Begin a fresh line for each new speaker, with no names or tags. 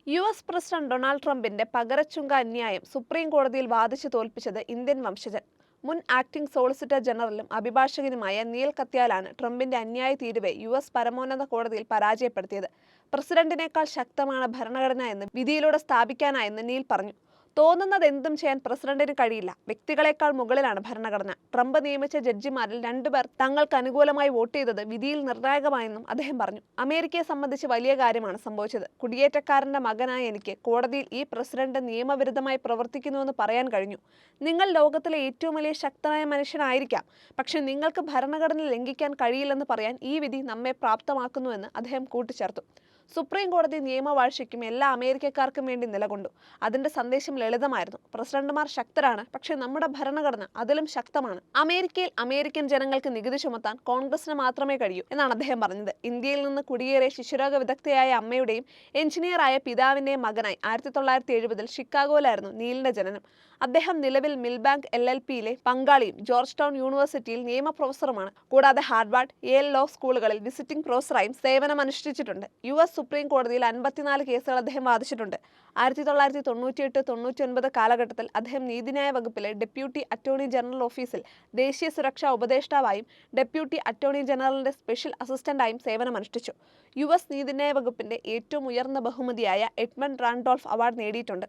US president Donald ട്രംപിന്റെ പകരച്ചുങ്ക അന്യായം supreme കോടതിയിൽ വാദിച്ചു തോൽപ്പിച്ചത് ഇന്ത്യൻ വംശജൻ. മുൻ ആക്ടിംഗ് സോളിസിറ്റർ ജനറലും അഭിഭാഷകനുമായ നീൽ കത്യാലാണ് ട്രംപിന്റെ അന്യായ തീരുവെ US പരമോന്നത കോടതിയിൽ പരാജയപ്പെടുത്തിയത്. പ്രസിഡന്റിനേക്കാൾ ശക്തമാണ് ഭരണഘടന എന്ന് വിധിയിലൂടെ സ്ഥാപിക്കാനായെന്ന് നീൽ പറഞ്ഞു. തോന്നുന്നത് എന്തും ചെയ്യാൻ പ്രസിഡന്റിന് കഴിയില്ല. വ്യക്തികളെക്കാൾ മുകളിലാണ് ഭരണഘടന. ട്രംപ് നിയമിച്ച ജഡ്ജിമാരിൽ 2 പേർ തങ്ങൾക്ക് അനുകൂലമായി വോട്ട് ചെയ്തത് വിധിയിൽ നിർണായകമായെന്നും അദ്ദേഹം പറഞ്ഞു. അമേരിക്കയെ സംബന്ധിച്ച് വലിയ കാര്യമാണ് സംഭവിച്ചത്. കുടിയേറ്റക്കാരന്റെ മകനായ എനിക്ക് കോടതിയിൽ ഈ പ്രസിഡന്റ് നിയമവിരുദ്ധമായി പ്രവർത്തിക്കുന്നുവെന്ന് പറയാൻ കഴിഞ്ഞു. നിങ്ങൾ ലോകത്തിലെ ഏറ്റവും വലിയ ശക്തനായ മനുഷ്യനായിരിക്കാം, പക്ഷെ നിങ്ങൾക്ക് ഭരണഘടന ലംഘിക്കാൻ കഴിയില്ലെന്ന് പറയാൻ ഈ വിധി നമ്മെ പ്രാപ്തമാക്കുന്നുവെന്ന് അദ്ദേഹം കൂട്ടിച്ചേർത്തു. സുപ്രീം കോടതി നിയമവാഴ്ചയ്ക്കും എല്ലാ അമേരിക്കക്കാർക്കും വേണ്ടി നിലകൊണ്ടു. അതിന്റെ സന്ദേശം ലളിതമായിരുന്നു: പ്രസിഡന്റുമാർ ശക്തരാണ്, പക്ഷെ നമ്മുടെ ഭരണഘടന അതിലും ശക്തമാണ്. അമേരിക്കയിൽ അമേരിക്കൻ ജനങ്ങൾക്ക് നികുതി ചുമത്താൻ കോൺഗ്രസിന് മാത്രമേ കഴിയൂ എന്നാണ് അദ്ദേഹം പറഞ്ഞത്. ഇന്ത്യയിൽ നിന്ന് കുടിയേറിയ ശിശുരോഗ വിദഗ്ധയായ അമ്മയുടെയും എഞ്ചിനീയറായ പിതാവിന്റെയും മകനായി 1970 ഷിക്കാഗോയിലായിരുന്നു നീലിന്റെ ജനനം. അദ്ദേഹം നിലവിൽ മിൽബാങ്ക് LLPയിലെ പങ്കാളിയും ജോർജ് ടൗൺ യൂണിവേഴ്സിറ്റിയിൽ നിയമ പ്രൊഫസറുമാണ്. കൂടാതെ ഹാർവാർഡ്, യേൽ ലോ സ്കൂളുകളിൽ വിസിറ്റിംഗ് പ്രൊഫസറായും സേവനമനുഷ്ഠിച്ചിട്ടുണ്ട്. US സുപ്രീം കോടതിയിൽ 54 കേസുകൾ അദ്ദേഹം വാദിച്ചിട്ടുണ്ട്. 1998-99 കാലഘട്ടത്തിൽ അദ്ദേഹം നീതിന്യായ വകുപ്പിലെ ഡെപ്യൂട്ടി അറ്റോർണി ജനറൽ ഓഫീസിൽ ദേശീയ സുരക്ഷാ ഉപദേഷ്ടാവായും ഡെപ്യൂട്ടി അറ്റോർണി ജനറലിന്റെ സ്പെഷ്യൽ അസിസ്റ്റന്റായും സേവനമനുഷ്ഠിച്ചു. US നീതിന്യായ വകുപ്പിന്റെ ഏറ്റവും ഉയർന്ന ബഹുമതിയായ എഡ്മണ്ട് റാൻഡോൾഫ് അവാർഡ് നേടിയിട്ടുണ്ട്.